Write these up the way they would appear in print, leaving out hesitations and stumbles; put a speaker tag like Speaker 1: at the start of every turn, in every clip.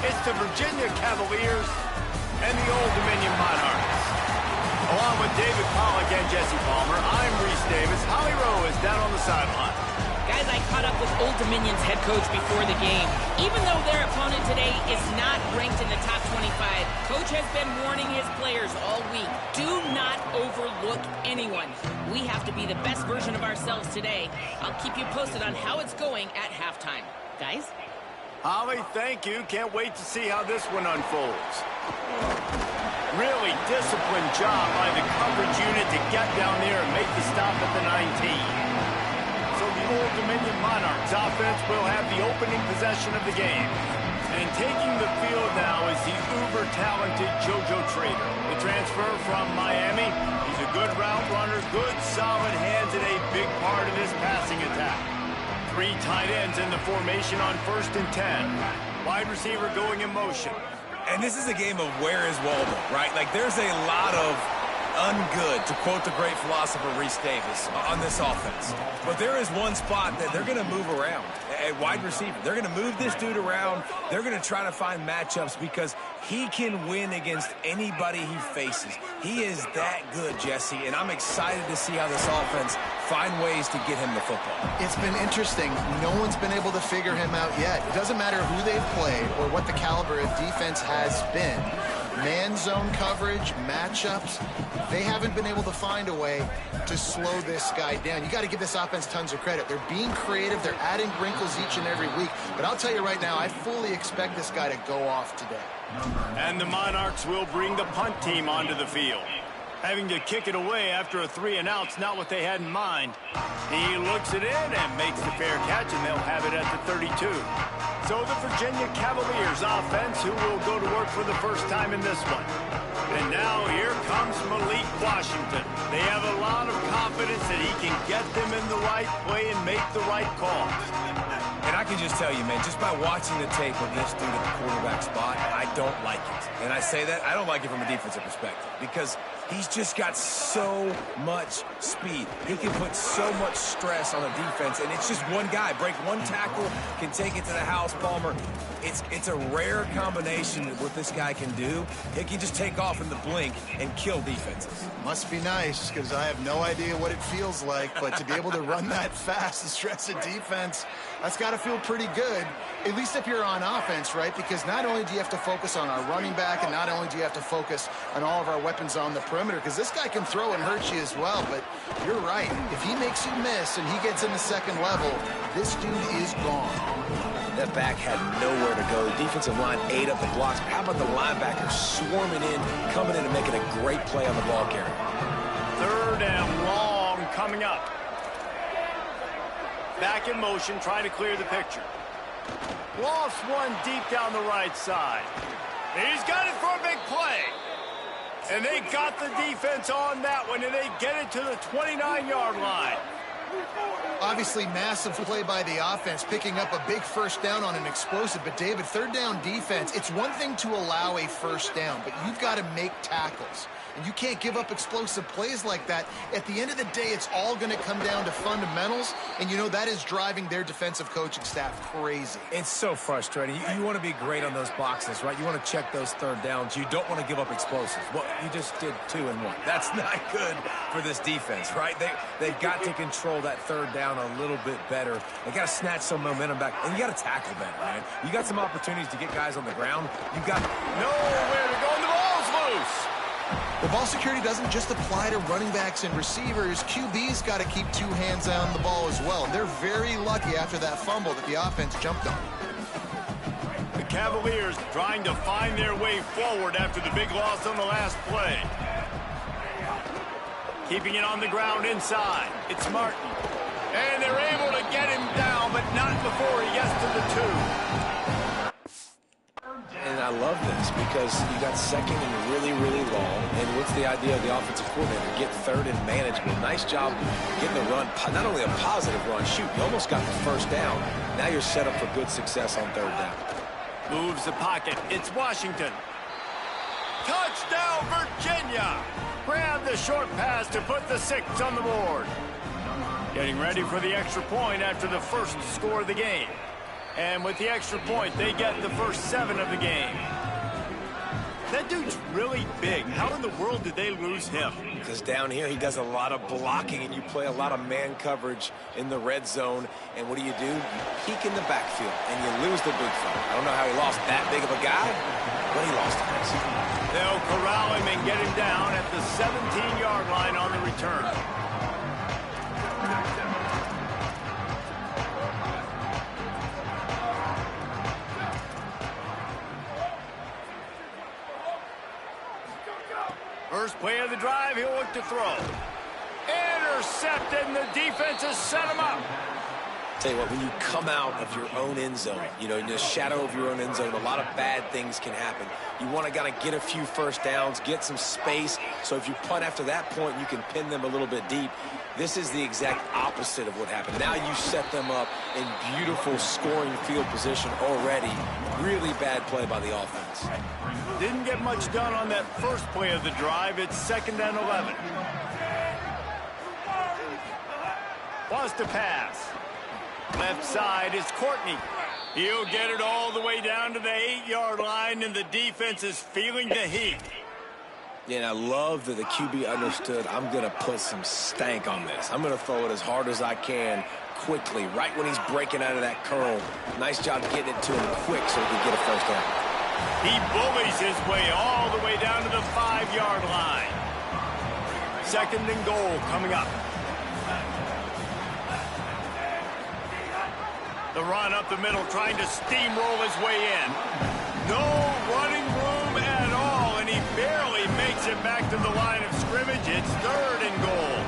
Speaker 1: It's the Virginia Cavaliers and the Old Dominion Monarchs. Along with David Pollack and Jesse Palmer, I'm Reese Davis. Holly Rowe is down on the sideline.
Speaker 2: Guys, I caught up with Old Dominion's head coach before the game. Even though their opponent today is not ranked in the top 25, Coach has been warning his players all week. Do not overlook anyone. We have to be the best version of ourselves today. I'll keep you posted on how it's going at halftime. Guys?
Speaker 1: Holly, thank you. Can't wait to see how this one unfolds. Really disciplined job by the coverage unit to get down there and make the stop at the 19. So the Old Dominion Monarchs offense will have the opening possession of the game. And taking the field now is the uber-talented JoJo Trader. The transfer from Miami. He's a good route runner, good solid hands, and a big part of his passing attack. 3 tight ends in the formation on 1st and 10. Wide receiver going in motion.
Speaker 3: And this is a game of where is Waldo, right? Like, there's a lot of ungood, to quote the great philosopher Reese Davis, on this offense. But there is one spot that they're going to move around, a wide receiver. They're going to move this dude around. They're going to try to find matchups because he can win against anybody he faces. He is that good, Jesse, and I'm excited to see how this offense find ways to get him the football.
Speaker 4: It's been interesting. No one's been able to figure him out yet. It doesn't matter who they've played or what the caliber of defense has been. Man zone coverage, matchups, they haven't been able to find a way to slow this guy down. You got to give this offense tons of credit. They're being creative. They're adding wrinkles each and every week. But I'll tell you right now, I fully expect this guy to go off today.
Speaker 1: And the Monarchs will bring the punt team onto the field. Having to kick it away after a 3-and-out's not what they had in mind. He looks it in and makes the fair catch, and they'll have it at the 32. So the Virginia Cavaliers offense, who will go to work for the first time in this one. And now here comes Malik Washington. They have a lot of confidence that he can get them in the right play and make the right calls.
Speaker 3: And I can just tell you, man, just by watching the tape of this dude at the quarterback spot, I don't like it. And I say that, I don't like it from a defensive perspective because he's just got so much speed. He can put so much stress on a defense, and it's just one guy. Break one tackle, can take it to the house, Palmer. It's a rare combination of what this guy can do. He can just take off in the blink and kill defenses.
Speaker 4: Must be nice, because I have no idea what it feels like, but to be able to run that fast and stress a defense, that's got to feel pretty good, at least if you're on offense, right? Because not only do you have to focus on our running back, and not only do you have to focus on all of our weapons on the perimeter, because this guy can throw and hurt you as well, but you're right. If he makes you miss and he gets in the second level, this dude is gone.
Speaker 3: That back had nowhere to go. The defensive line ate up the blocks. How about the linebackers swarming in, coming in and making a great play on the ball carrier?
Speaker 1: 3rd and long coming up. Back in motion, trying to clear the picture. Lost one deep down the right side. He's got it for a big play. And they got the defense on that one, and they get it to the 29-yard line.
Speaker 4: Obviously, massive play by the offense, picking up a big first down on an explosive. But, David, 3rd down defense, it's one thing to allow a first down, but you've got to make tackles. And you can't give up explosive plays like that. At the end of the day, it's all going to come down to fundamentals, and you know that is driving their defensive coaching staff crazy.
Speaker 3: It's so frustrating. You want to be great on those boxes, right? You want to check those 3rd downs. You don't want to give up explosives. Well, you just did 2 and 1. That's not good for this defense, right? They've got to control that 3rd down a little bit better. They got to snatch some momentum back, and you got to tackle better, man. You got some opportunities to get guys on the ground. You got
Speaker 1: nowhere to go, and the ball's loose.
Speaker 4: The ball security doesn't just apply to running backs and receivers. QB's got to keep 2 hands on the ball as well. And they're very lucky after that fumble that the offense jumped on.
Speaker 1: The Cavaliers trying to find their way forward after the big loss on the last play. Keeping it on the ground inside. It's Martin. And they're able to get him down, but not before he gets to the 2.
Speaker 3: And I love this because you got 2nd and really, really long. And what's the idea of the offensive coordinator? Get 3rd and manageable. Nice job getting the run. Not only a positive run, shoot, you almost got the first down. Now you're set up for good success on 3rd down.
Speaker 1: Moves the pocket. It's Washington. Touchdown, Virginia! Grab the short pass to put the 6 on the board. Getting ready for the extra point after the first score of the game. And with the extra point, they get the first 7 of the game. That dude's really big. How in the world did they lose him?
Speaker 3: Because down here he does a lot of blocking, and you play a lot of man coverage in the red zone. And what do? You peek in the backfield, and you lose the big fella. I don't know how he lost that big of a guy, but he lost him.
Speaker 1: They'll corral him and get him down at the 17-yard line on the return. First play of the drive, he'll look to throw. Intercepted, and the defense has set him up.
Speaker 3: Tell you what, when you come out of your own end zone, in the shadow of your own end zone, a lot of bad things can happen. You want to kind of get a few first downs, get some space, so if you punt after that point, you can pin them a little bit deep. This is the exact opposite of what happened. Now you set them up in beautiful scoring field position already. Really bad play by the offense.
Speaker 1: Didn't get much done on that first play of the drive. It's 2nd and 11. Wants to pass. Left side is Courtney. He'll get it all the way down to the 8-yard line, and the defense is feeling the heat.
Speaker 3: Yeah, and I love that the QB understood, I'm going to put some stank on this. I'm going to throw it as hard as I can quickly, right when he's breaking out of that curl. Nice job getting it to him quick so he can get a first down.
Speaker 1: He bullies his way all the way down to the 5-yard line. 2nd and goal coming up. The run up the middle, trying to steamroll his way in. No running room at all, and he barely makes it back to the line of scrimmage. It's 3rd and goal.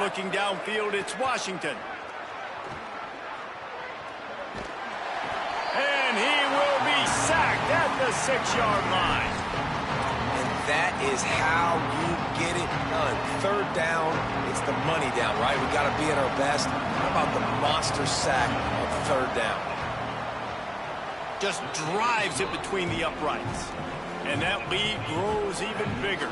Speaker 1: Looking downfield, it's Washington. And he will be sacked at the 6-yard line.
Speaker 3: And that is how you get it done. 3rd down, it's the money down, right? We got to be at our best. How about the monster sack on 3rd down?
Speaker 1: Just drives it between the uprights. And that lead grows even bigger.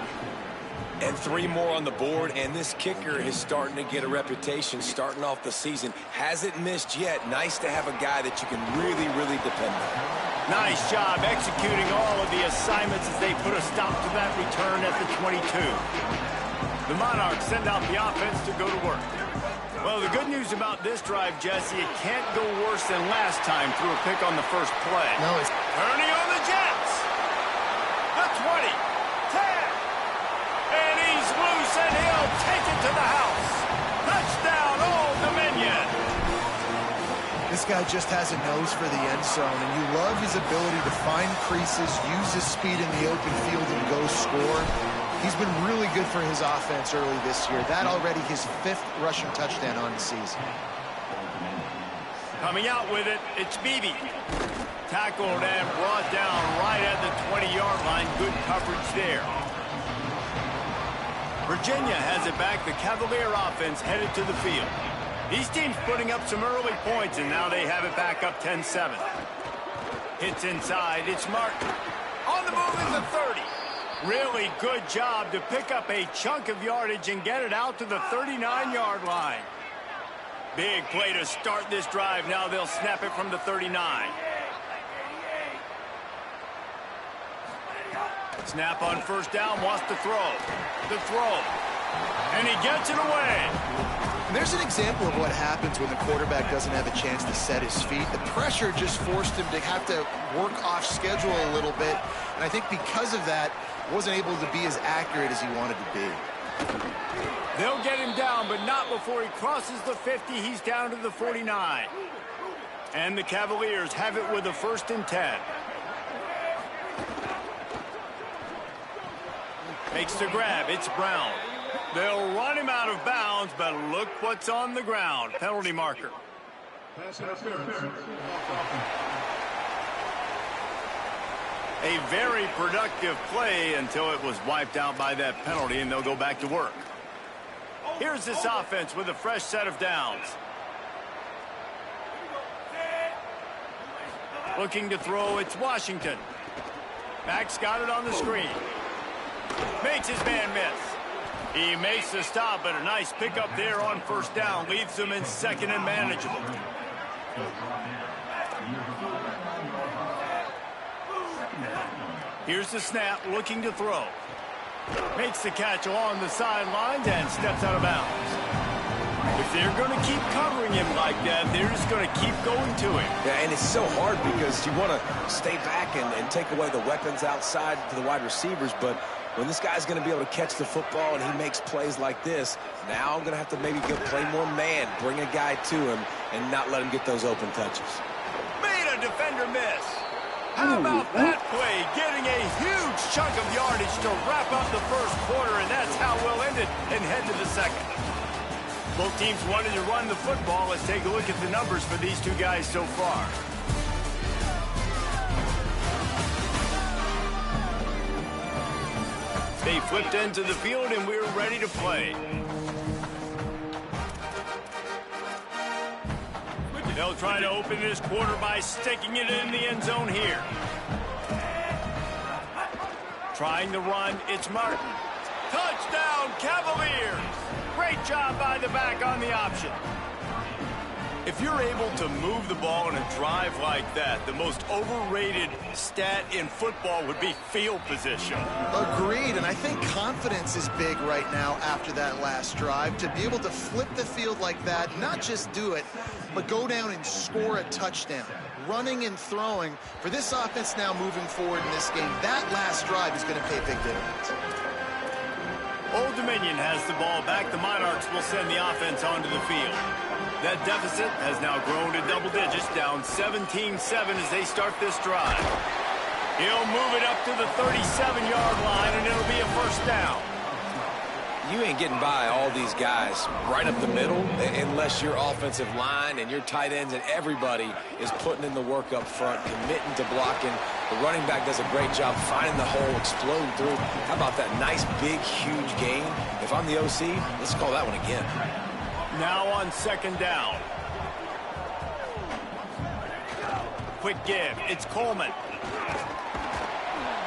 Speaker 3: And 3 more on the board, and this kicker is starting to get a reputation starting off the season. Hasn't missed yet. Nice to have a guy that you can really, really depend on.
Speaker 1: Nice job executing all of the assignments as they put a stop to that return at the 22. The Monarchs send out the offense to go to work. Well, the good news about this drive, Jesse, it can't go worse than last time through a pick on the first play.
Speaker 4: No, it's
Speaker 1: turning on the Jets. The 20, 10. And he's loose, and he'll take it to the house. Touchdown, Old Dominion.
Speaker 4: This guy just has a nose for the end zone, and you love his ability to find creases, use his speed in the open field, and go score. He's been really good for his offense early this year. That already his 5th rushing touchdown on the season.
Speaker 1: Coming out with it, it's Beebe. Tackled and brought down right at the 20-yard line. Good coverage there. Virginia has it back. The Cavalier offense headed to the field. These teams putting up some early points, and now they have it back up 10-7. Hits inside. It's Martin. On the move is the 30. Really good job to pick up a chunk of yardage and get it out to the 39-yard line. Big play to start this drive. Now they'll snap it from the 39. Snap on first down, wants to throw. The throw. And he gets it away.
Speaker 4: And there's an example of what happens when the quarterback doesn't have a chance to set his feet. The pressure just forced him to have to work off schedule a little bit. And I think because of that, wasn't able to be as accurate as he wanted to be.
Speaker 1: They'll get him down, but not before he crosses the 50. He's down to the 49. And the Cavaliers have it with a 1st and 10. Makes the grab. It's Brown. They'll run him out of bounds, but look what's on the ground. Penalty marker. A very productive play until it was wiped out by that penalty, and they'll go back to work. Here's this offense with a fresh set of downs. Looking to throw, it's Washington. Max got it on the screen. Makes his man miss. He makes the stop, but a nice pickup there on first down. Leaves them in second and manageable. Here's the snap, looking to throw. Makes the catch along the sidelines and steps out of bounds. If they're going to keep covering him like that, they're just going to keep going to him.
Speaker 3: Yeah, and it's so hard because you want to stay back and take away the weapons outside to the wide receivers, but when this guy's going to be able to catch the football and he makes plays like this, now I'm going to have to maybe go play more man, bring a guy to him, and not let him get those open touches.
Speaker 1: Made a defender miss. How about that play? Getting a huge chunk of yardage to wrap up the first quarter, and that's how we'll end it and head to the second. Both teams wanted to run the football. Let's take a look at the numbers for these two guys so far. They flipped into the field, and we're ready to play. They'll try to open this quarter by sticking it in the end zone here. Trying to run, it's Martin. Touchdown, Cavaliers! Great job by the back on the option. If you're able to move the ball in a drive like that, the most overrated stat in football would be field position.
Speaker 4: Agreed, and I think confidence is big right now after that last drive. To be able to flip the field like that, not just do it, but go down and score a touchdown. Running and throwing, for this offense now moving forward in this game, that last drive is going to pay big dividends.
Speaker 1: Old Dominion has the ball back. The Monarchs will send the offense onto the field. That deficit has now grown to double digits, down 17-7 as they start this drive. He'll move it up to the 37-yard line, and it'll be a first down.
Speaker 3: You ain't getting by all these guys right up the middle unless your offensive line and your tight ends and everybody is putting in the work up front, committing to blocking. The running back does a great job finding the hole, exploding through. How about that nice, big, huge gain? If I'm the OC, let's call that one again.
Speaker 1: Now on second down. Quick give. It's Coleman.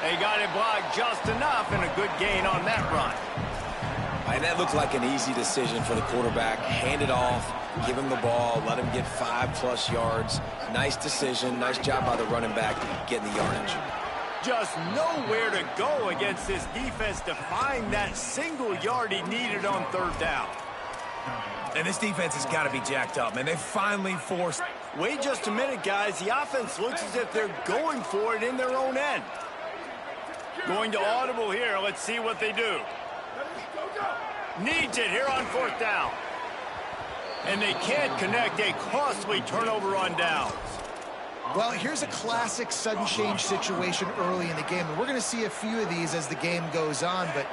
Speaker 1: They got it blocked just enough, and a good gain on that run.
Speaker 3: And that looked like an easy decision for the quarterback. Hand it off, give him the ball, let him get 5+ yards. Nice decision. Nice job by the running back getting the yardage.
Speaker 1: Just nowhere to go against this defense to find that single yard he needed on third down.
Speaker 3: And this defense has got to be jacked up, man. They finally forced...
Speaker 1: Wait just a minute, guys. The offense looks as if they're going for it in their own end. Going to audible here. Let's see what they do. Needs it here on fourth down. And they can't connect. A costly turnover on downs.
Speaker 4: Well, here's a classic sudden change situation early in the game. And we're going to see a few of these as the game goes on. But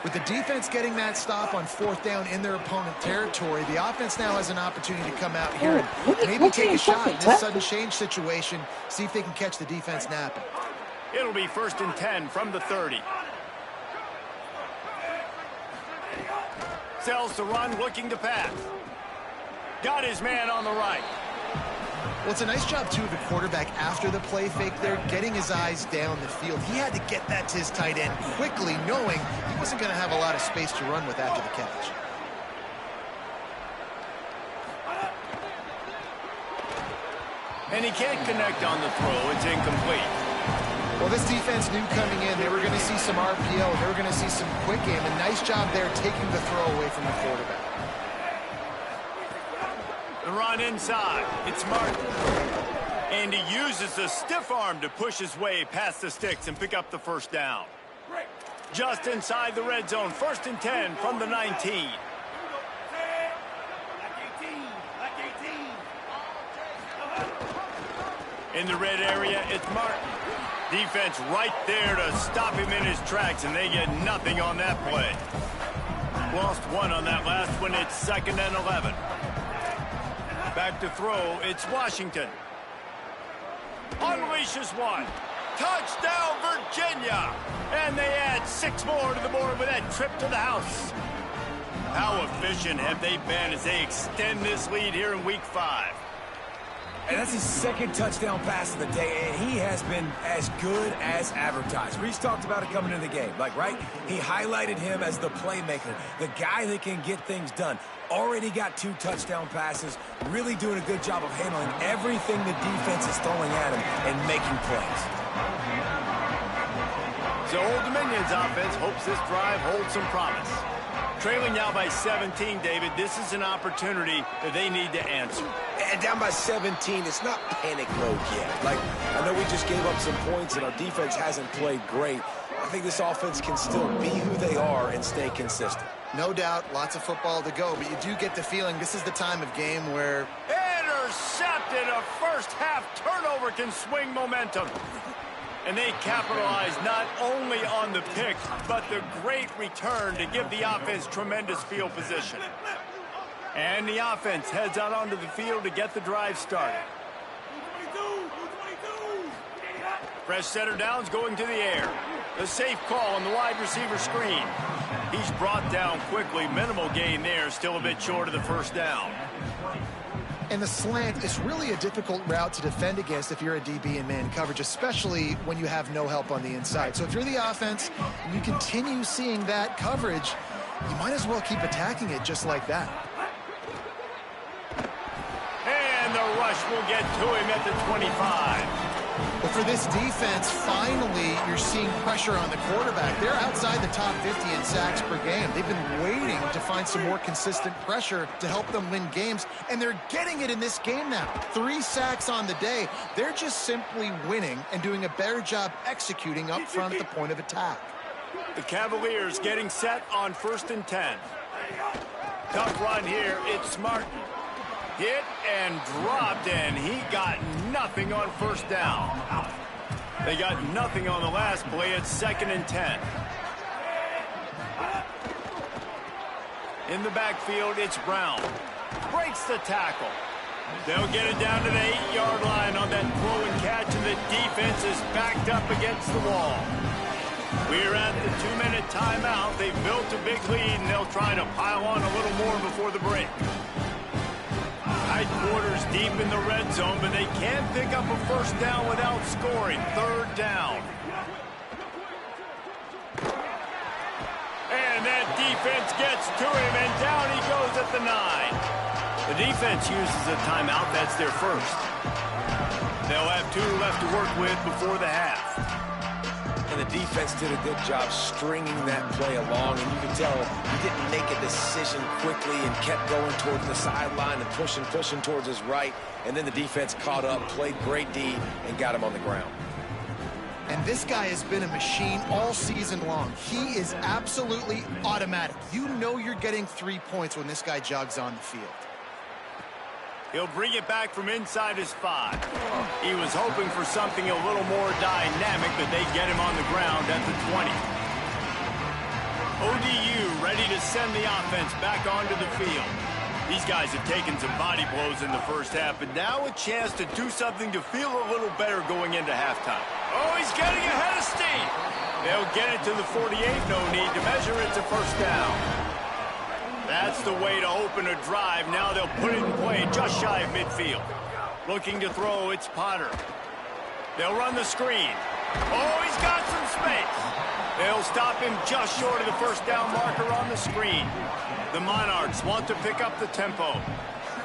Speaker 4: with the defense getting that stop on fourth down in their opponent territory, the offense now has an opportunity to come out here and maybe take a shot in this sudden change situation, see if they can catch the defense napping.
Speaker 1: It'll be 1st and 10 from the 30. Sells the run, looking to pass. Got his man on the right.
Speaker 4: Well, it's a nice job, too, of the quarterback after the play fake there, getting his eyes down the field. He had to get that to his tight end quickly, knowing he wasn't going to have a lot of space to run with after the catch.
Speaker 1: And he can't connect on the throw. It's incomplete.
Speaker 4: Well, this defense knew coming in they were going to see some RPO. They were going to see some quick game. A nice job there taking the throw away from the quarterback.
Speaker 1: The run inside. It's Martin. And he uses the stiff arm to push his way past the sticks and pick up the first down. Just inside the red zone. 1st and 10 from the 19. In the red area, it's Martin. Defense right there to stop him in his tracks, and they get nothing on that play. Lost one on that last one. It's 2nd and 11. Back to throw. It's Washington. Unleashes one. Touchdown, Virginia. And they add 6 more to the board with that trip to the house. How efficient have they been as they extend this lead here in Week 5?
Speaker 3: And that's his second touchdown pass of the day, and he has been as good as advertised. Reese talked about it coming into the game. Like, right? He highlighted him as the playmaker, the guy that can get things done. Already got 2 touchdown passes, really doing a good job of handling everything the defense is throwing at him and making plays.
Speaker 1: So Old Dominion's offense hopes this drive holds some promise. Trailing now by 17, David, this is an opportunity that they need to answer.
Speaker 3: And down by 17, it's not panic mode yet. Like, I know we just gave up some points and our defense hasn't played great. I think this offense can still be who they are and stay consistent.
Speaker 4: No doubt, lots of football to go, but you do get the feeling this is the time of game where...
Speaker 1: Intercepted! A first-half turnover can swing momentum. And they capitalize not only on the pick, but the great return to give the offense tremendous field position. And the offense heads out onto the field to get the drive started. Fresh center downs going to the air. The safe call on the wide receiver screen. He's brought down quickly. Minimal gain there, still a bit short of the first down.
Speaker 4: And the slant is really a difficult route to defend against if you're a DB in man coverage, especially when you have no help on the inside. So if you're the offense and you continue seeing that coverage, you might as well keep attacking it just like that.
Speaker 1: And the rush will get to him at the 25.
Speaker 4: But for this defense, finally, you're seeing pressure on the quarterback. They're outside the top 50 in sacks per game. They've been waiting to find some more consistent pressure to help them win games, and they're getting it in this game now. 3 sacks on the day. They're just simply winning and doing a better job executing up front at the point of attack.
Speaker 1: The Cavaliers getting set on 1st and 10. Tough run here. It's Martin. Hit and dropped, and he got nothing on first down. They got nothing on the last play. It's 2nd and 10. In the backfield, it's Brown. Breaks the tackle. They'll get it down to the 8-yard line on that throw and catch, and the defense is backed up against the wall. We're at the 2-minute timeout. They've built a big lead, and they'll try to pile on a little more before the break. Tight quarters deep in the red zone, but they can't pick up a first down without scoring. 3rd down. And that defense gets to him, and down he goes at the 9. The defense uses a timeout. That's their first. They'll have 2 left to work with before the half.
Speaker 3: And the defense did a good job stringing that play along, and you can tell he didn't make a decision quickly and kept going towards the sideline and pushing towards his right, and then the defense caught up, played great D, and got him on the ground.
Speaker 4: And this guy has been a machine all season long. He is absolutely automatic. You know you're getting 3 points when this guy jogs on the field.
Speaker 1: He'll bring it back from inside his 5. He was hoping for something a little more dynamic, but they get him on the ground at the 20. ODU ready to send the offense back onto the field. These guys have taken some body blows in the first half, but now a chance to do something to feel a little better going into halftime. Oh, he's getting ahead of steam. They'll get it to the 48. No need to measure it to first down. That's the way to open a drive. Now they'll put it in play just shy of midfield. Looking to throw, it's Potter. They'll run the screen. Oh, he's got some space. They'll stop him just short of the first down marker on the screen. The Monarchs want to pick up the tempo.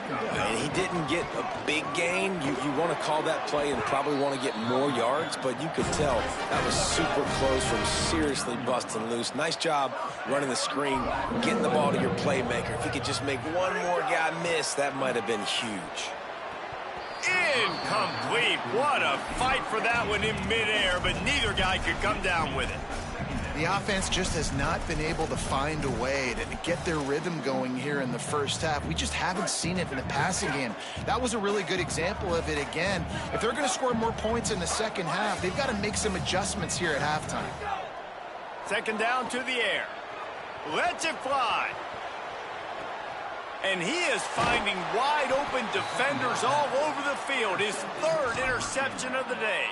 Speaker 3: And he didn't get a big gain. You want to call that play and probably want to get more yards, but you could tell that was super close from seriously busting loose. Nice job running the screen, getting the ball to your playmaker. If he could just make one more guy miss, that might have been huge.
Speaker 1: Incomplete. What a fight for that one in midair, but neither guy could come down with it.
Speaker 4: The offense just has not been able to find a way to get their rhythm going here in the first half. We just haven't seen it in the passing game. That was a really good example of it again. If they're going to score more points in the second half, they've got to make some adjustments here at halftime.
Speaker 1: 2nd down to the air. Lets it fly. And he is finding wide open defenders all over the field. His 3rd interception of the day.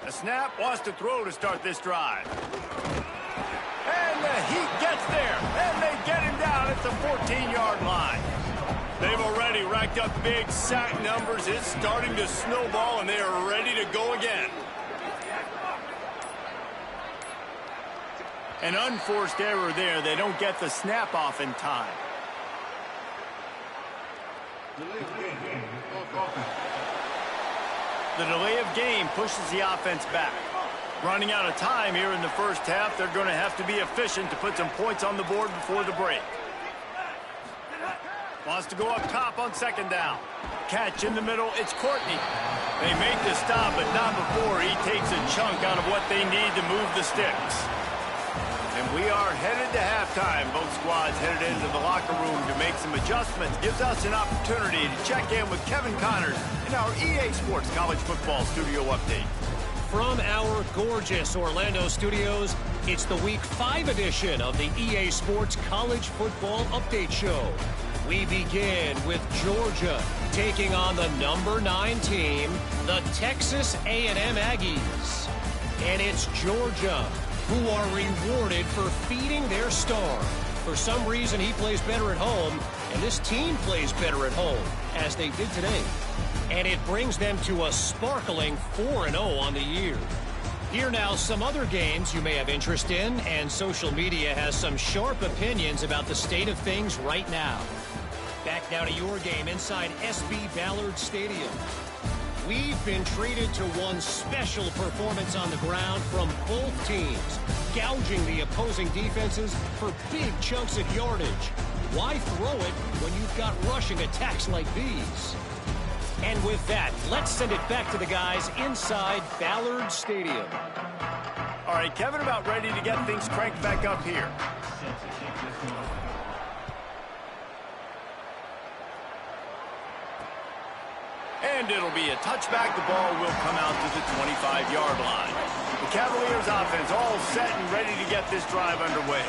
Speaker 1: The snap wants to throw to start this drive. And the Heat gets there, and they the 14-yard line. They've already racked up big sack numbers. It's starting to snowball, and they are ready to go again. An unforced error there. They don't get the snap off in time. The delay of game pushes the offense back. Running out of time here in the first half, they're going to have to be efficient to put some points on the board before the break. Wants to go up top on second down. Catch in the middle, it's Courtney. They make the stop, but not before he takes a chunk out of what they need to move the sticks. And we are headed to halftime. Both squads headed into the locker room to make some adjustments. Gives us an opportunity to check in with Kevin Connors in our EA Sports College Football Studio Update.
Speaker 5: From our gorgeous Orlando studios, it's the Week 5 edition of the EA Sports College Football Update Show. We begin with Georgia taking on the number 9 team, the Texas A&M Aggies. And it's Georgia who are rewarded for feeding their star. For some reason, he plays better at home, and this team plays better at home, as they did today. And it brings them to a sparkling 4-0 on the year. Here now, some other games you may have interest in, and social media has some sharp opinions about the state of things right now. Back now to your game inside SB Ballard Stadium. We've been treated to one special performance on the ground from both teams, gouging the opposing defenses for big chunks of yardage. Why throw it when you've got rushing attacks like these? And with that, let's send it back to the guys inside Ballard Stadium.
Speaker 1: All right, Kevin, about ready to get things cranked back up here. And it'll be a touchback. The ball will come out to the 25-yard line. The Cavaliers offense all set and ready to get this drive underway.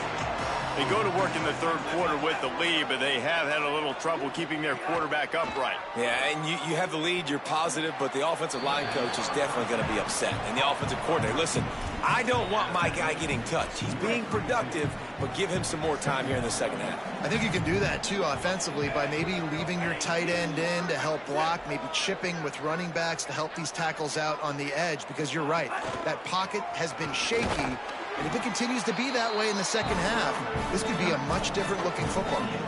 Speaker 1: They go to work in the third quarter with the lead, but they have had a little trouble keeping their quarterback upright.
Speaker 3: Yeah, and you have the lead, you're positive, but the offensive line coach is definitely going to be upset. And the offensive coordinator, listen, I don't want my guy getting touched. He's being productive, but give him some more time here in the second half.
Speaker 4: I think you can do that, too, offensively, by maybe leaving your tight end in to help block, maybe chipping with running backs to help these tackles out on the edge, because you're right. That pocket has been shaky. And if it continues to be that way in the second half, this could be a much different-looking football game.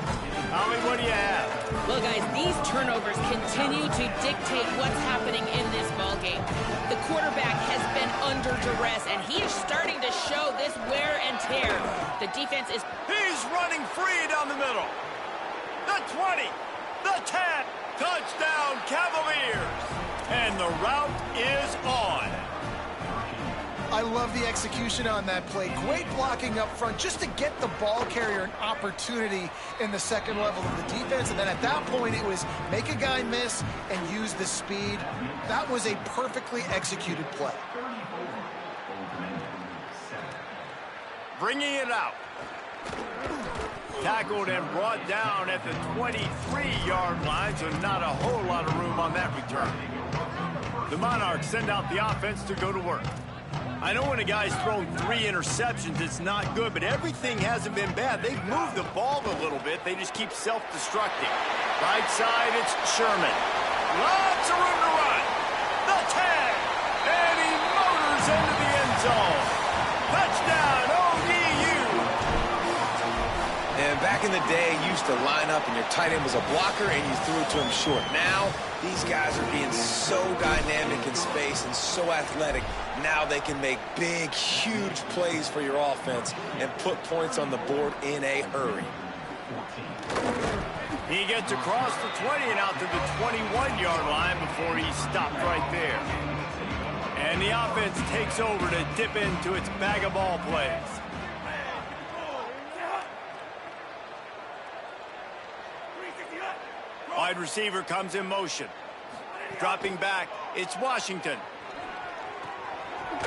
Speaker 1: Howie, what do you have?
Speaker 2: Well, guys, these turnovers continue to dictate what's happening in this ballgame. The quarterback has been under duress, and he is starting to show this wear and tear. The defense is...
Speaker 1: He's running free down the middle. The 20, the 10, touchdown Cavaliers. And the route is on.
Speaker 4: I love the execution on that play. Great blocking up front just to get the ball carrier an opportunity in the second level of the defense. And then at that point, it was make a guy miss and use the speed. That was a perfectly executed play.
Speaker 1: Bringing it out. Tackled and brought down at the 23-yard line, so not a whole lot of room on that return. The Monarchs send out the offense to go to work. I know when a guy's thrown 3 interceptions, it's not good, but everything hasn't been bad. They've moved the ball a little bit. They just keep self-destructing. Right side, it's Sherman. Lots of room to run. The 10, and he motors into the end zone. Touchdown, ODU.
Speaker 3: And back in the day, you used to line up and your tight end was a blocker and you threw it to him short. Now, these guys are being so dynamic in space and so athletic. Now they can make big, huge plays for your offense and put points on the board in a hurry.
Speaker 1: He gets across the 20 and out to the 21-yard line before he stopped right there. And the offense takes over to dip into its bag of ball plays. Wide receiver comes in motion. Dropping back, it's Washington.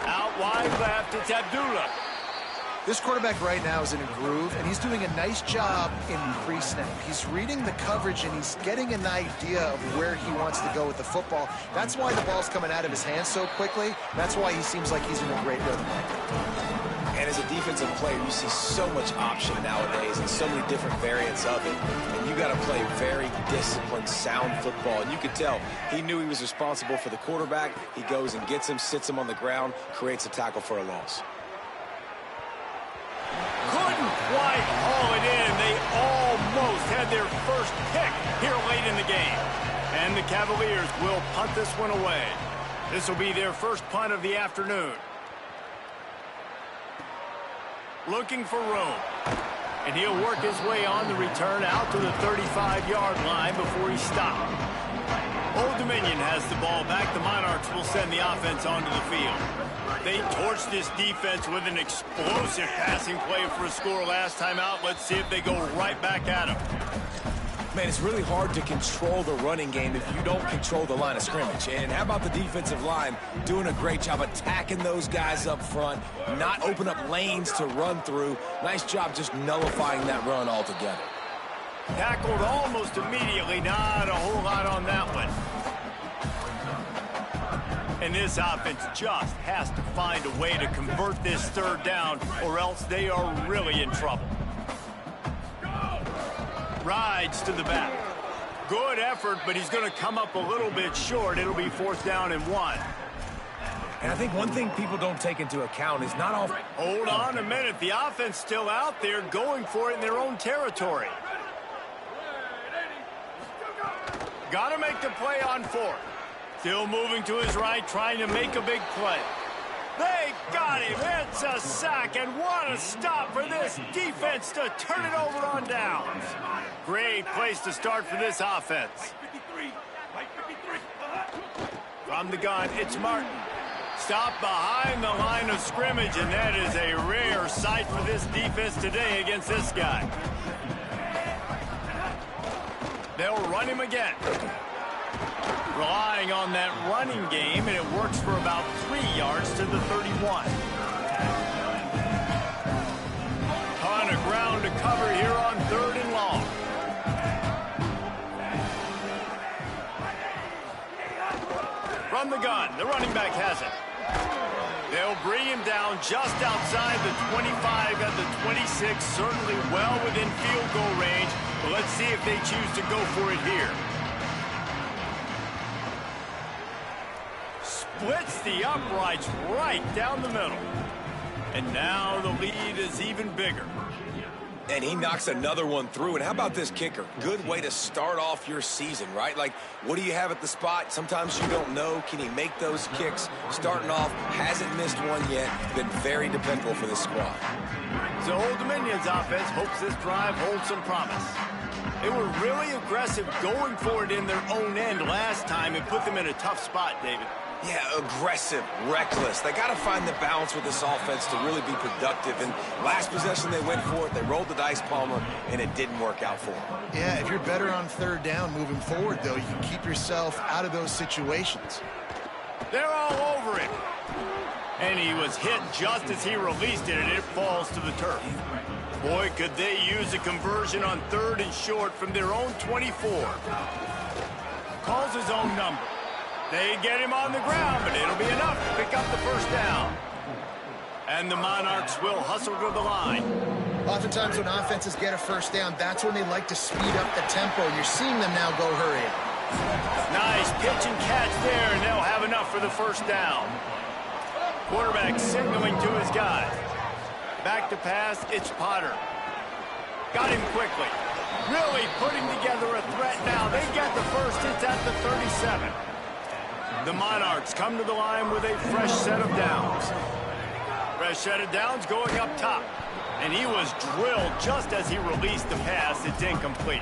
Speaker 1: Out wide left, it's Abdullah.
Speaker 4: This quarterback right now is in a groove, and he's doing a nice job in pre-snap. He's reading the coverage, and he's getting an idea of where he wants to go with the football. That's why the ball's coming out of his hands so quickly. That's why he seems like he's in a great rhythm right now.
Speaker 3: And as a defensive player, you see so much option nowadays and so many different variants of it. And you got to play very disciplined, sound football. And you could tell he knew he was responsible for the quarterback. He goes and gets him, sits him on the ground, creates a tackle for a loss.
Speaker 1: Couldn't quite haul it in. They almost had their first pick here late in the game. And the Cavaliers will punt this one away. This will be their first punt of the afternoon. Looking for room. And he'll work his way on the return out to the 35-yard line before he stopped. Old Dominion has the ball back. The Monarchs will send the offense onto the field. They torched this defense with an explosive passing play for a score last time out. Let's see if they go right back at him.
Speaker 3: Man, it's really hard to control the running game if you don't control the line of scrimmage. And how about the defensive line doing a great job attacking those guys up front, not open up lanes to run through. Nice job just nullifying that run altogether.
Speaker 1: Tackled almost immediately. Not a whole lot on that one. And this offense just has to find a way to convert this third down, or else they are really in trouble. Rides to the back. Good effort, but he's going to come up a little bit short. It'll be 4th down and 1.
Speaker 3: And I think one thing people don't take into account is not all...
Speaker 1: Hold on a minute. The offense still out there going for it in their own territory. Got to make the play on 4th. Still moving to his right, trying to make a big play. They got him. It's a sack, and what a stop for this defense to turn it over on downs. Great place to start for this offense. From the gun, it's Martin. Stopped behind the line of scrimmage, and that is a rare sight for this defense today against this guy. They'll run him again. Relying on that running game, and it works for about 3 yards to the 31. Ton of ground to cover here on 3rd and long. From the gun, the running back has it. They'll bring him down just outside the 25 at the 26, certainly well within field goal range, but let's see if they choose to go for it here. Splits the uprights right down the middle. And now the lead is even bigger.
Speaker 3: And he knocks another one through. And how about this kicker? Good way to start off your season, right? Like, what do you have at the spot? Sometimes you don't know. Can he make those kicks? Starting off, hasn't missed one yet. Been very dependable for this squad.
Speaker 1: So Old Dominion's offense hopes this drive holds some promise. They were really aggressive going for it in their own end last time and put them in a tough spot, David.
Speaker 3: Yeah, aggressive, reckless. They got to find the balance with this offense to really be productive. And last possession, they went for it. They rolled the dice, Palmer, and it didn't work out for them.
Speaker 4: Yeah, if you're better on 3rd down moving forward, though, you can keep yourself out of those situations.
Speaker 1: They're all over it. And he was hit just as he released it, and it falls to the turf. Boy, could they use a conversion on 3rd and short from their own 24. Calls his own number. They get him on the ground, but it'll be enough to pick up the 1st down. And the Monarchs will hustle to the line.
Speaker 4: Oftentimes when offenses get a 1st down, that's when they like to speed up the tempo. You're seeing them now go hurry up.
Speaker 1: Nice pitch and catch there, and they'll have enough for the 1st down. Quarterback signaling to his guys. Back to pass, it's Potter. Got him quickly. Really putting together a threat now. They get the first. It's at the 37. The Monarchs come to the line with a fresh set of downs. Fresh set of downs going up top. And he was drilled just as he released the pass. It's incomplete.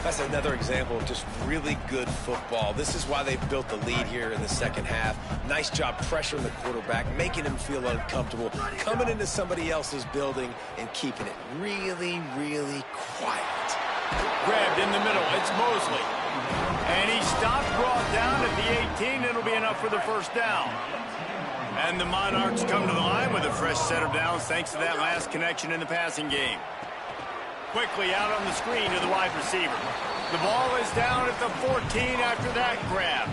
Speaker 3: That's another example of just really good football. This is why they built the lead here in the second half. Nice job pressuring the quarterback, making him feel uncomfortable, coming into somebody else's building and keeping it really, really quiet.
Speaker 1: Grabbed in the middle. It's Mosley. And he stopped, brought down at the 18. It'll be enough for the 1st down. And the Monarchs come to the line with a fresh set of downs thanks to that last connection in the passing game. Quickly out on the screen to the wide receiver. The ball is down at the 14 after that grab.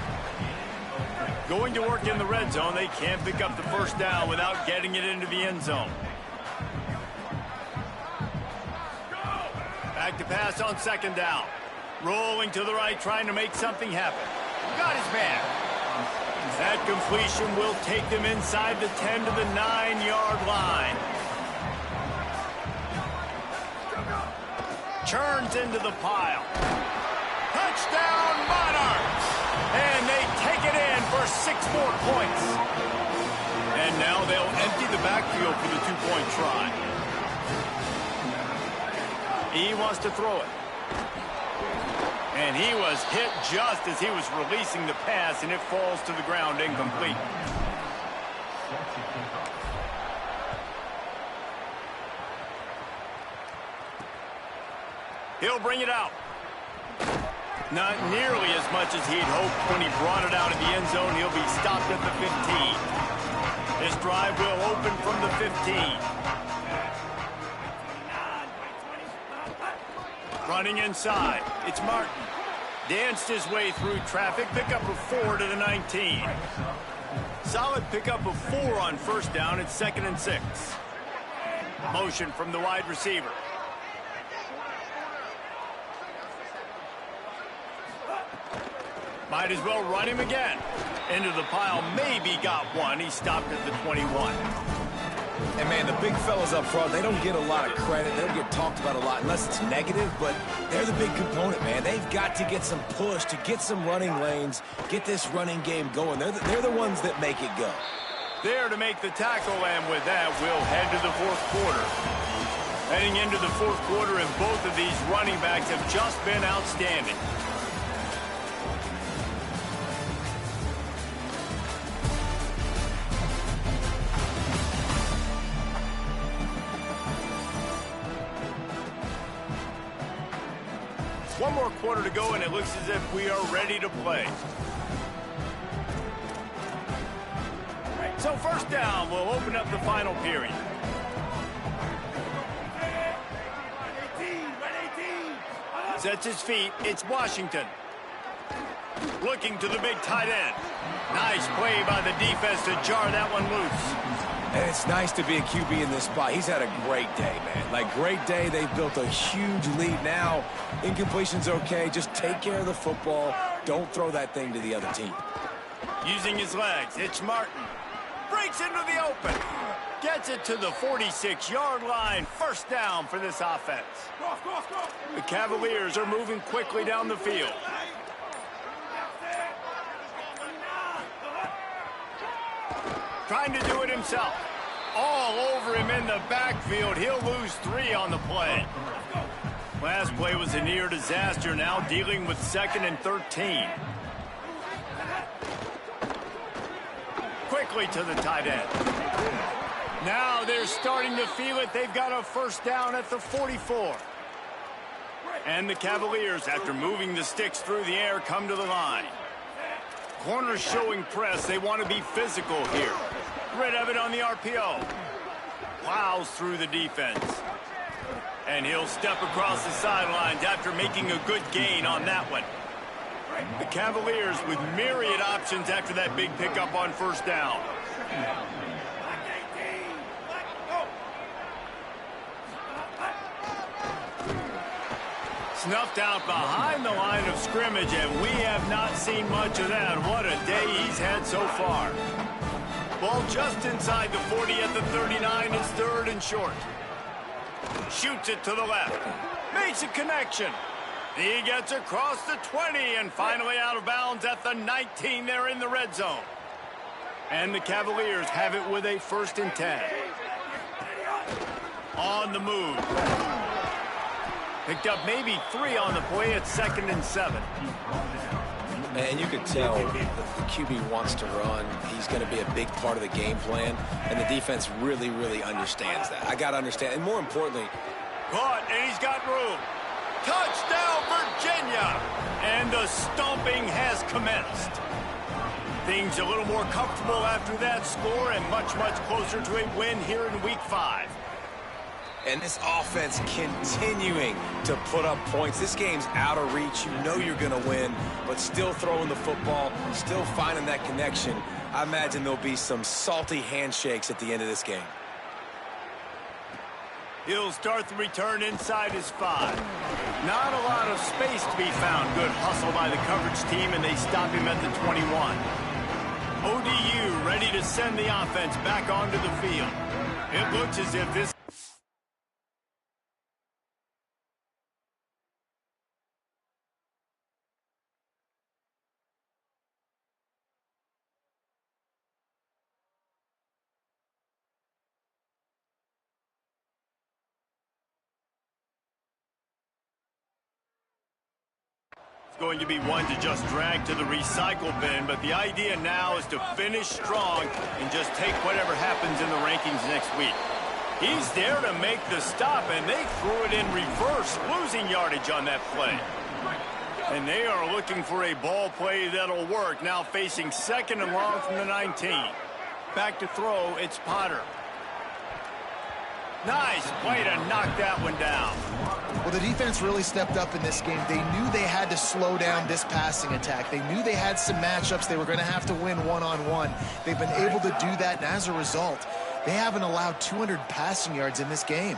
Speaker 1: Going to work in the red zone, they can't pick up the first down without getting it into the end zone. Back to pass on second down. Rolling to the right, trying to make something happen. Got his man. That completion will take them inside the 10 to the 9-yard line. Churns into the pile. Touchdown, Monarchs! And they take it in for 6 more points. And now they'll empty the backfield for the 2-point try. He wants to throw it. And he was hit just as he was releasing the pass, and it falls to the ground incomplete. He'll bring it out. Not nearly as much as he'd hoped when he brought it out of the end zone. He'll be stopped at the 15. This drive will open from the 15. Running inside, it's Martin. Danced his way through traffic, pickup of 4 to the 19. Solid pickup of 4 on first down. It's 2nd and 6. Motion from the wide receiver. Might as well run him again. Into the pile, maybe got one. He stopped at the 21.
Speaker 3: And, man, the big fellas up front, they don't get a lot of credit. They don't get talked about a lot unless it's negative, but they're the big component, man. They've got to get some push, to get some running lanes, get this running game going. They're the ones that make it go.
Speaker 1: There to make the tackle, and with that, we'll head to the 4th quarter. Heading into the 4th quarter, and both of these running backs have just been outstanding. One more quarter to go, and it looks as if we are ready to play. So first down, we'll open up the final period. Sets his feet. It's Washington. Looking to the big tight end. Nice play by the defense to jar that one loose.
Speaker 3: And it's nice to be a QB in this spot. He's had a great day, man. Like, great day. They've built a huge lead now. Incompletion's okay. Just take care of the football. Don't throw that thing to the other team.
Speaker 1: Using his legs, it's Martin. Breaks into the open. Gets it to the 46-yard line. First down for this offense. The Cavaliers are moving quickly down the field. Trying to do it himself. All over him in the backfield. He'll lose 3 on the play. Last play was a near disaster. Now dealing with 2nd and 13. Quickly to the tight end. Now they're starting to feel it. They've got a first down at the 44. And the Cavaliers, after moving the sticks through the air, come to the line. Corners showing press. They want to be physical here. Rid of it on the RPO. Plows through the defense. And he'll step across the sidelines after making a good gain on that one. The Cavaliers with myriad options after that big pickup on first down. Snuffed out behind the line of scrimmage, and we have not seen much of that. What a day he's had so far. Ball just inside the 40 at the 39. It's 3rd and short. Shoots it to the left. Makes a connection. He gets across the 20 and finally out of bounds at the 19. They're in the red zone. And the Cavaliers have it with a 1st and 10. On the move. Picked up maybe 3 on the play at 2nd and 7.
Speaker 3: And you can tell the QB wants to run. He's going to be a big part of the game plan. And the defense really, really understands that. I got to understand. And more importantly,
Speaker 1: caught, and he's got room. Touchdown, Virginia! And the stomping has commenced. Things a little more comfortable after that score and much, much closer to a win here in Week 5.
Speaker 3: And this offense continuing to put up points. This game's out of reach. You know you're going to win, but still throwing the football, still finding that connection. I imagine there'll be some salty handshakes at the end of this game.
Speaker 1: He'll start the return inside his 5. Not a lot of space to be found. Good hustle by the coverage team, and they stop him at the 21. ODU ready to send the offense back onto the field. It looks as if this going to be one to just drag to the recycle bin, but the idea now is to finish strong and just take whatever happens in the rankings next week. He's there to make the stop, and they threw it in reverse, losing yardage on that play. And they are looking for a ball play that'll work, now facing 2nd and long from the 19. Back to throw, it's Potter. Nice play to knock that one down.
Speaker 4: Well, the defense really stepped up in this game. They knew they had to slow down this passing attack. They knew they had some matchups they were going to have to win one-on-one. They've been able to do that, and as a result, they haven't allowed 200 passing yards in this game.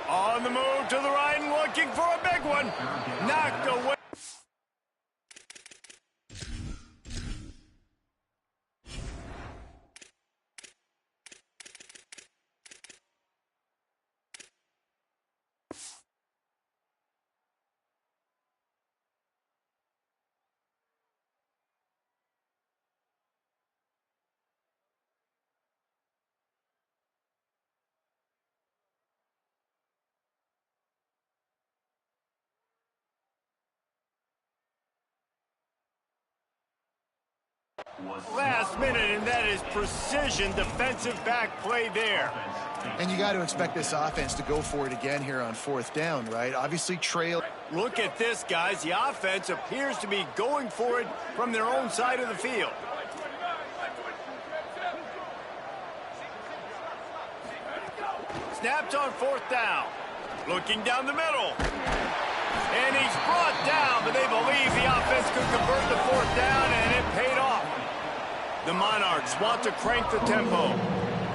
Speaker 1: On the move to the right and looking for a big one. Knocked away. Last minute, and that is precision defensive back play there.
Speaker 4: And you got to expect this offense to go for it again here on 4th down, right? Obviously, trail.
Speaker 1: Look at this, guys. The offense appears to be going for it from their own side of the field. Snapped on 4th down. Looking down the middle. And he's brought down, but they believe the offense could convert the 4th down, and it paid off. The Monarchs want to crank the tempo.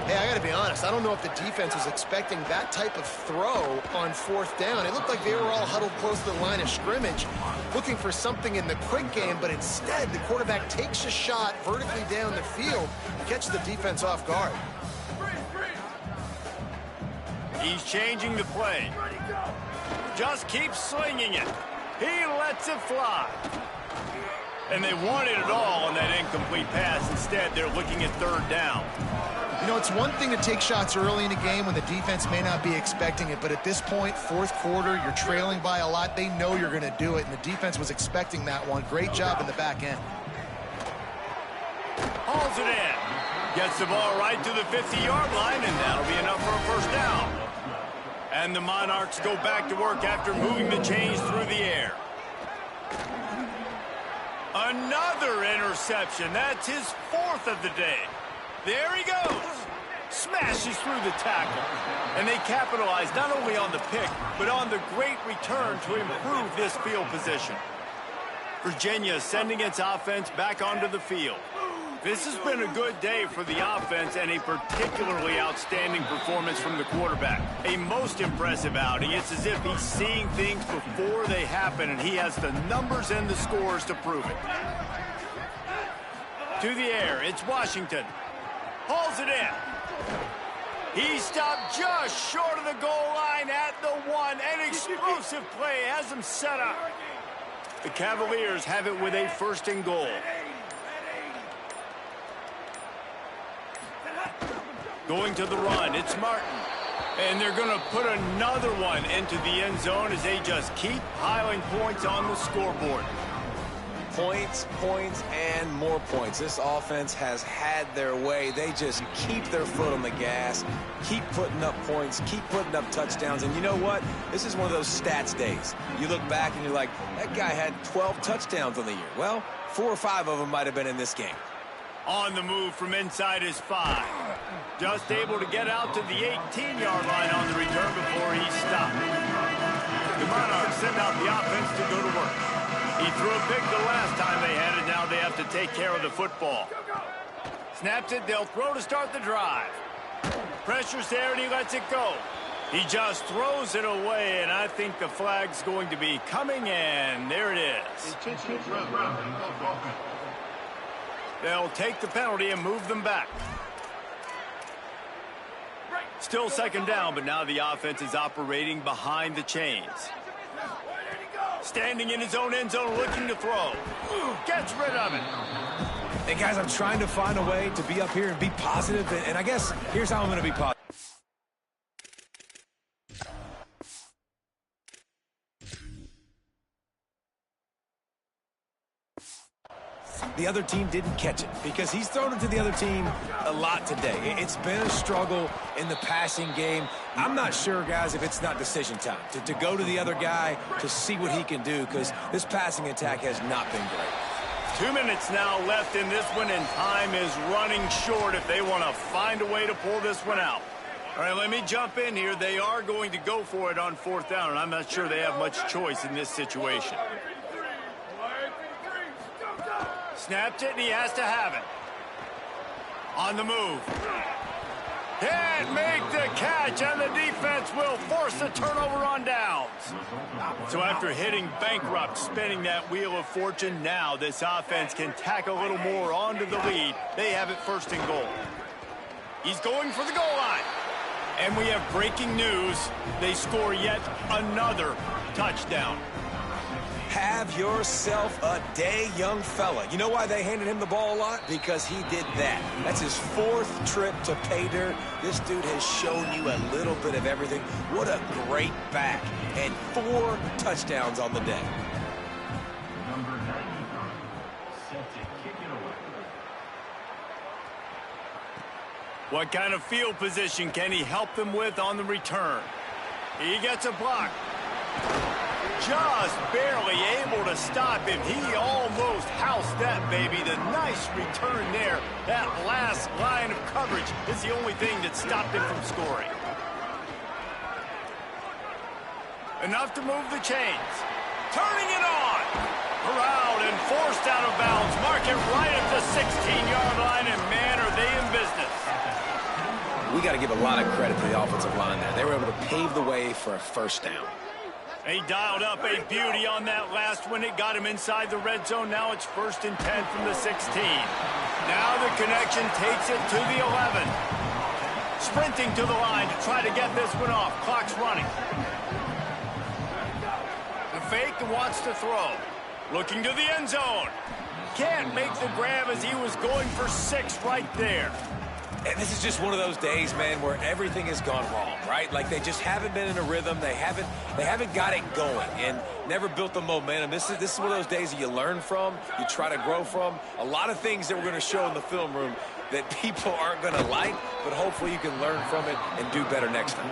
Speaker 4: Hey, I got to be honest. I don't know if the defense was expecting that type of throw on 4th down. It looked like they were all huddled close to the line of scrimmage, looking for something in the quick game, but instead the quarterback takes a shot vertically down the field, catches the defense off guard.
Speaker 1: He's changing the play. Just keeps slinging it. He lets it fly. And they wanted it all on that incomplete pass. Instead, they're looking at 3rd down.
Speaker 4: You know, it's one thing to take shots early in the game when the defense may not be expecting it, but at this point, 4th quarter, you're trailing by a lot. They know you're going to do it, and the defense was expecting that one. Great job in the back end.
Speaker 1: Hauls it in. Gets the ball right to the 50-yard line, and that'll be enough for a 1st down. And the Monarchs go back to work after moving the chains through the air. Another interception. That's his 4th of the day. There he goes. Smashes through the tackle. And they capitalize not only on the pick, but on the great return to improve this field position. Virginia sending its offense back onto the field. This has been a good day for the offense and a particularly outstanding performance from the quarterback. A most impressive outing. It's as if he's seeing things before they happen, and he has the numbers and the scores to prove it. To the air, it's Washington. Hauls it in. He stopped just short of the goal line at the 1. An explosive play has him set up. The Cavaliers have it with a 1st and goal. Going to the run, it's Martin. And they're going to put another one into the end zone as they just keep piling points on the scoreboard.
Speaker 3: Points, points, and more points. This offense has had their way. They just keep their foot on the gas, keep putting up points, keep putting up touchdowns. And you know what? This is one of those stats days. You look back and you're like, that guy had 12 touchdowns on the year. Well, 4 or 5 of them might have been in this game.
Speaker 1: On the move from inside his 5. Just able to get out to the 18-yard line on the return before he stopped. The Monarchs send out the offense to go to work. He threw a pick the last time they had it. Now they have to take care of the football. Snaps it. They'll throw to start the drive. Pressure's there, and he lets it go. He just throws it away, and I think the flag's going to be coming in. There it is. They'll take the penalty and move them back. Still second down, but now the offense is operating behind the chains. Standing in his own end zone, looking to throw. Gets rid of it.
Speaker 3: Hey, guys, I'm trying to find a way to be up here and be positive, and I guess here's how I'm going to be positive. The other team didn't catch it because he's thrown it to the other team a lot today. It's been a struggle in the passing game. I'm not sure, guys, if it's not decision time to go to the other guy to see what he can do, because this passing attack has not been great.
Speaker 1: 2 minutes now left in this one, and time is running short if they want to find a way to pull this one out. All right, let me jump in here. They are going to go for it on fourth down, and I'm not sure they have much choice in this situation. Snapped it, and he has to have it. On the move. Can't make the catch, and the defense will force the turnover on downs. So after hitting bankrupt, spinning that wheel of fortune, now this offense can tack a little more onto the lead. They have it first and goal. He's going for the goal line. And we have breaking news. They score yet another touchdown.
Speaker 3: Have yourself a day, young fella. You know why they handed him the ball a lot? Because he did that. That's his fourth trip to pay dirt. This dude has shown you a little bit of everything. What a great back. And 4 touchdowns on the day.
Speaker 1: What kind of field position can he help them with on the return? He gets a block. Just barely able to stop him. He almost housed that baby. The nice return there. That last line of coverage is the only thing that stopped him from scoring. Enough to move the chains. Turning it on. Corralled and forced out of bounds. Mark it right at the 16-yard line, and man, are they in business.
Speaker 3: We got to give a lot of credit to the offensive line there. They were able to pave the way for a first down.
Speaker 1: He dialed up a beauty on that last one. It got him inside the red zone. Now it's 1st and 10 from the 16. Now the connection takes it to the 11. Sprinting to the line to try to get this one off. Clock's running. The fake wants to throw. Looking to the end zone. Can't make the grab as he was going for 6 right there.
Speaker 3: And this is just one of those days, man, where everything has gone wrong, right? Like they just haven't been in a rhythm. They haven't got it going and never built the momentum. This is one of those days that you learn from, you try to grow from. A lot of things that we're going to show in the film room that people aren't going to like, but hopefully you can learn from it and do better next time.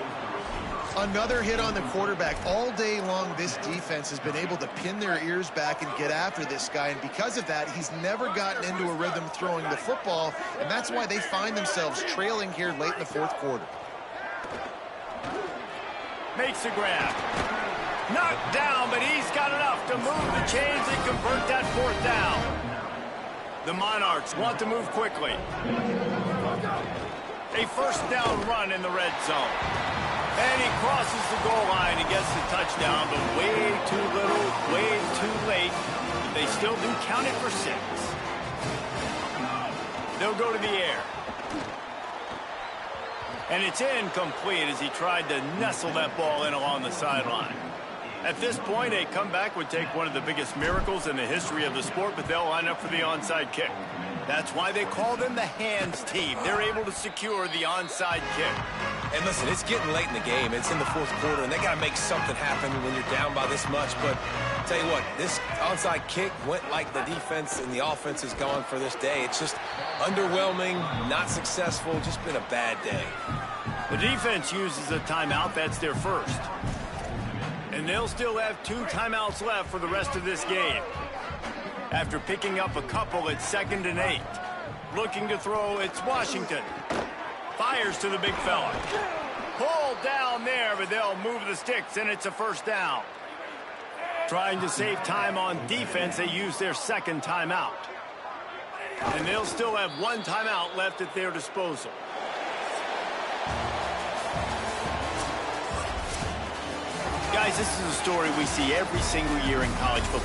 Speaker 4: Another hit on the quarterback. All day long, this defense has been able to pin their ears back and get after this guy, and because of that, he's never gotten into a rhythm throwing the football, and that's why they find themselves trailing here late in the 4th quarter.
Speaker 1: Makes a grab. Knocked down, but he's got enough to move the chains and convert that 4th down. The Monarchs want to move quickly. A first down run in the red zone. And he crosses the goal line and gets the touchdown, but way too little, way too late. But they still do count it for 6. They'll go to the air. And it's incomplete as he tried to nestle that ball in along the sideline. At this point, a comeback would take one of the biggest miracles in the history of the sport, but they'll line up for the onside kick. That's why they call them the hands team. They're able to secure the onside kick.
Speaker 3: And listen, it's getting late in the game. It's in the 4th quarter, and they got to make something happen when you're down by this much. But I'll tell you what, this onside kick went like the defense and the offense is gone for this day. It's just underwhelming, not successful, just been a bad day.
Speaker 1: The defense uses a timeout. That's their first. And they'll still have 2 timeouts left for the rest of this game. After picking up a couple, it's 2nd and 8. Looking to throw, it's Washington. Fires to the big fella. Pulled down there, but they'll move the sticks, and it's a first down. Trying to save time on defense, they use their second timeout. And they'll still have one timeout left at their disposal. Guys, this is a story we see every single year in college football.